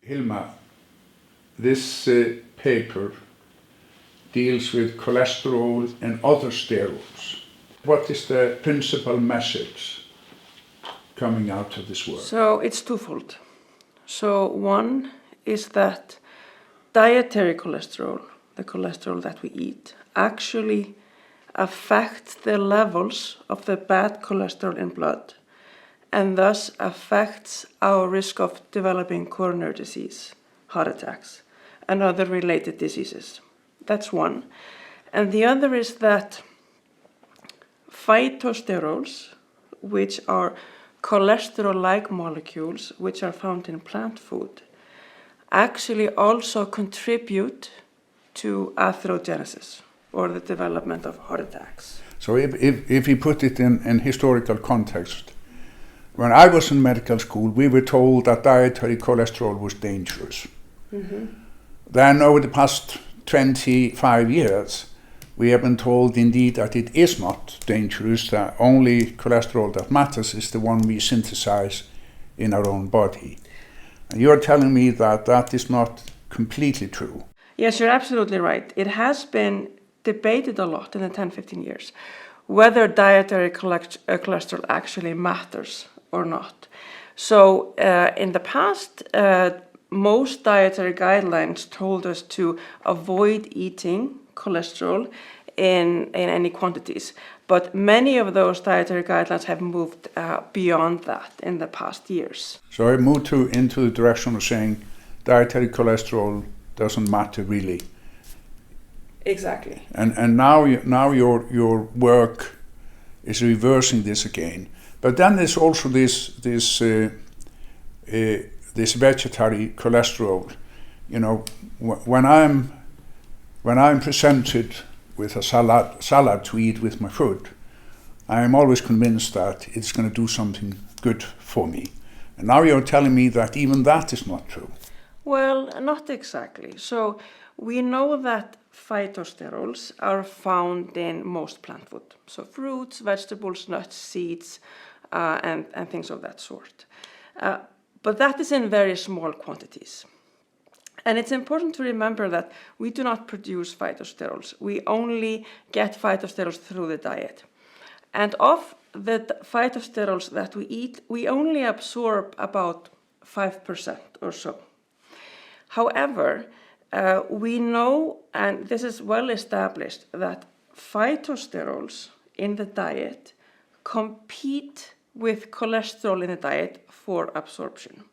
Hilma, this paper deals with cholesterol and other sterols. What is the principal message coming out of this work? So it's twofold. So one is that dietary cholesterol, the cholesterol that we eat, actually affects the levels of the bad cholesterol in blood and thus affects our risk of developing coronary disease, heart attacks, and other related diseases. That's one. And the other is that phytosterols, which are cholesterol-like molecules which are found in plant food, actually also contribute to atherogenesis, or the development of heart attacks. So if we put it in historical context, when I was in medical school, we were told that dietary cholesterol was dangerous. Mm-hmm. Then over the past 25 years, we have been told indeed that it is not dangerous, that only cholesterol that matters is the one we synthesize in our own body. And you're telling me that that is not completely true. Yes, you're absolutely right. It has been debated a lot in the 10-15 years whether dietary cholesterol actually matters or not. So in the past, most dietary guidelines told us to avoid eating cholesterol in any quantities. But many of those dietary guidelines have moved beyond that in the past years. So I moved into the direction of saying dietary cholesterol doesn't matter really. Exactly. And now your work is reversing this again. But then there's also this vegetarian cholesterol. You know, when I'm presented with a salad to eat with my food, I am always convinced that it's going to do something good for me. And now you're telling me that even that is not true. Well, not exactly. So we know that phytosterols are found in most plant food. So fruits, vegetables, nuts, seeds, and things of that sort. But that is in very small quantities. And it's important to remember that we do not produce phytosterols. We only get phytosterols through the diet. And of the phytosterols that we eat, we only absorb about 5% or so. However, we know, and this is well established, that phytosterols in the diet compete with cholesterol in the diet for absorption.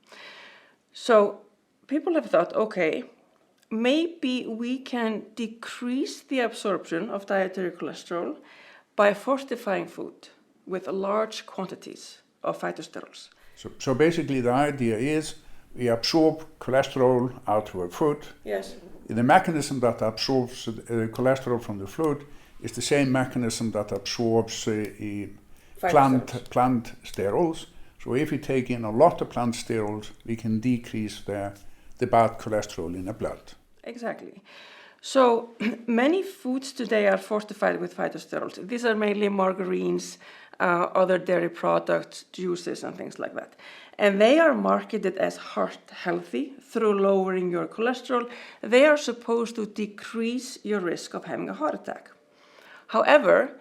So people have thought, okay, maybe we can decrease the absorption of dietary cholesterol by fortifying food with large quantities of phytosterols. So basically the idea is we absorb cholesterol out of our food. Yes. The mechanism that absorbs cholesterol from the food is the same mechanism that absorbs plant sterols. So if we take in a lot of plant sterols, we can decrease the bad cholesterol in the blood. Exactly. So many foods today are fortified with phytosterols. These are mainly margarines, other dairy products, juices, and things like that. And they are marketed as heart healthy through lowering your cholesterol. They are supposed to decrease your risk of having a heart attack. However,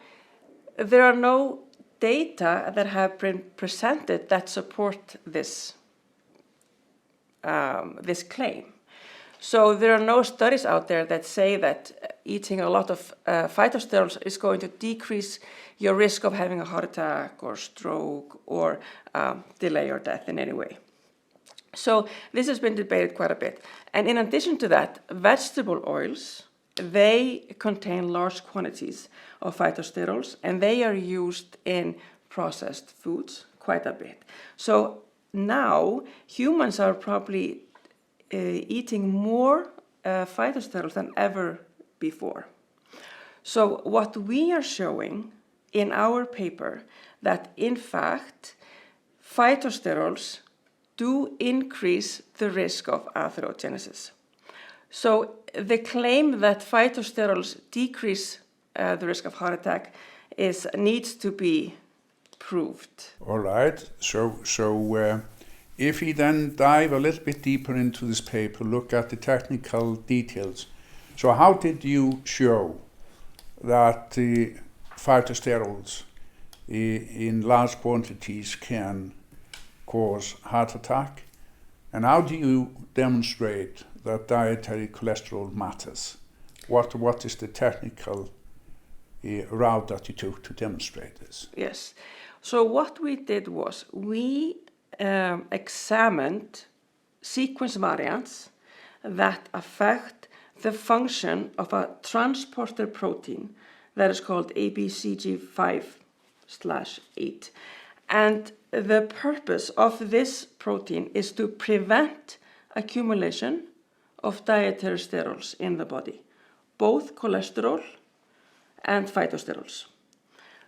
there are no data that have been presented that support this claim. So there are no studies out there that say that eating a lot of phytosterols is going to decrease your risk of having a heart attack or stroke or delay your death in any way. So this has been debated quite a bit. And in addition to that, vegetable oils, they contain large quantities of phytosterols and they are used in processed foods quite a bit. So now humans are probably eating more phytosterols than ever before. So what we are showing in our paper that in fact phytosterols do increase the risk of atherogenesis. So the claim that phytosterols decrease the risk of heart attack needs to be proved. All right. So if we then dive a little bit deeper into this paper, look at the technical details. So how did you show that the phytosterols in large quantities can cause heart attack? And how do you demonstrate that dietary cholesterol matters? What is the technical route that you took to demonstrate this? Yes. So what we did was we examined sequence variants that affect the function of a transporter protein that is called ABCG5/8. And the purpose of this protein is to prevent accumulation of dietary sterols in the body, both cholesterol and phytosterols.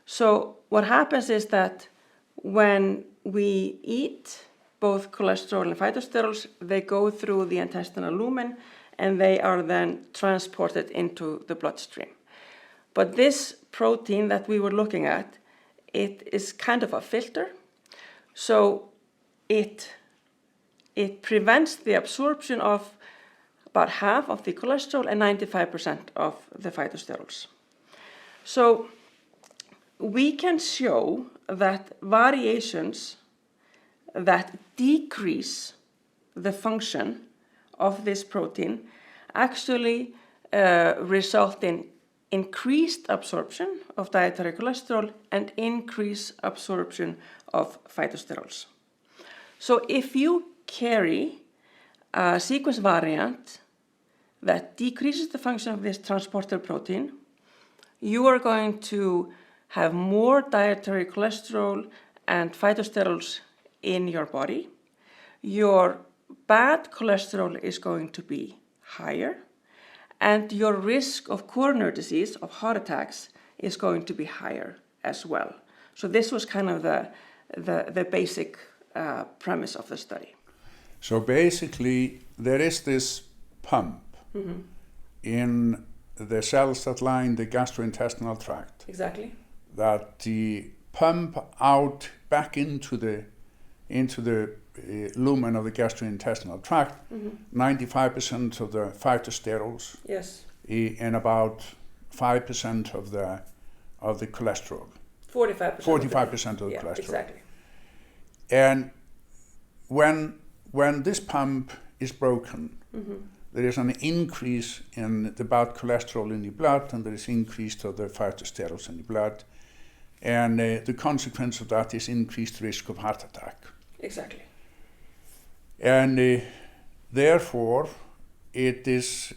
So what happens is that when we eat both cholesterol and phytosterols, they go through the intestinal lumen and they are then transported into the bloodstream. But this protein that we were looking at, it is kind of a filter. So it prevents the absorption of about half of the cholesterol and 95% of the phytosterols. So we can show that variations that decrease the function of this protein actually result in increased absorption of dietary cholesterol and increased absorption of phytosterols. So if you carry a sequence variant that decreases the function of this transporter protein, you are going to have more dietary cholesterol and phytosterols in your body. Your bad cholesterol is going to be higher, and your risk of coronary disease, of heart attacks, is going to be higher as well. So this was kind of the basic premise of the study. So basically, there is this pump in the cells that line the gastrointestinal tract. Exactly. That the pump out back into the lumen of the gastrointestinal tract, 95% of the phytosterols, Yes. And about 5% of the cholesterol. 45%. 45% of the cholesterol. Exactly. And when this pump is broken, there is an increase in the bad cholesterol in the blood, and there is increase of the phytosterols in the blood. And the consequence of that is increased risk of heart attack. Exactly. And therefore, it is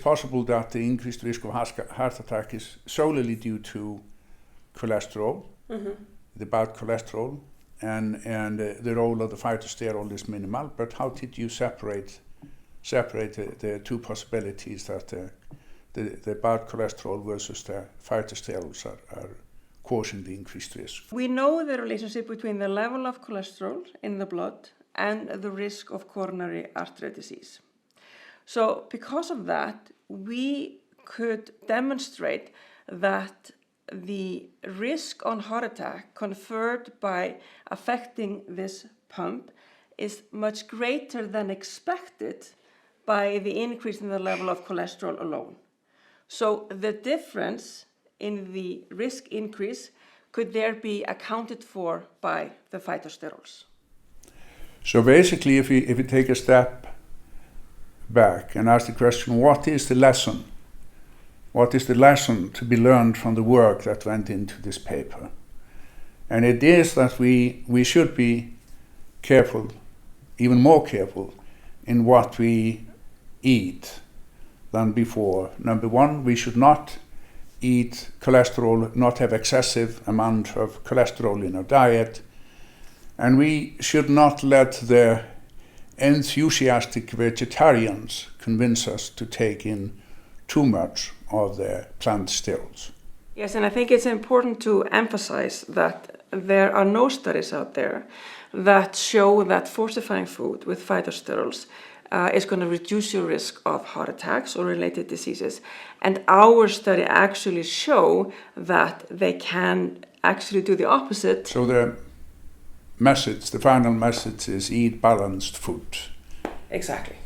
possible that the increased risk of heart attack is solely due to cholesterol, the bad cholesterol, and the role of the phytosterol is minimal. But how did you separate the two possibilities that the bad cholesterol versus the phytosterols are causing the increased risk? We know the relationship between the level of cholesterol in the blood and the risk of coronary artery disease. So because of that, we could demonstrate that the risk on heart attack conferred by affecting this pump is much greater than expected by the increase in the level of cholesterol alone. So the difference in the risk increase could there be accounted for by the phytosterols. So basically, if we take a step back and ask the question, what is the lesson? What is the lesson to be learned from the work that went into this paper? And it is that we should be careful, even more careful, in what we eat than before. Number one, we should not eat cholesterol, not have excessive amount of cholesterol in our diet. And we should not let the enthusiastic vegetarians convince us to take in too much of the plant sterols. Yes, and I think it's important to emphasize that there are no studies out there that show that fortifying food with phytosterols is going to reduce your risk of heart attacks or related diseases. And our study actually show that they can actually do the opposite. So message, the final message is eat balanced food. Exactly.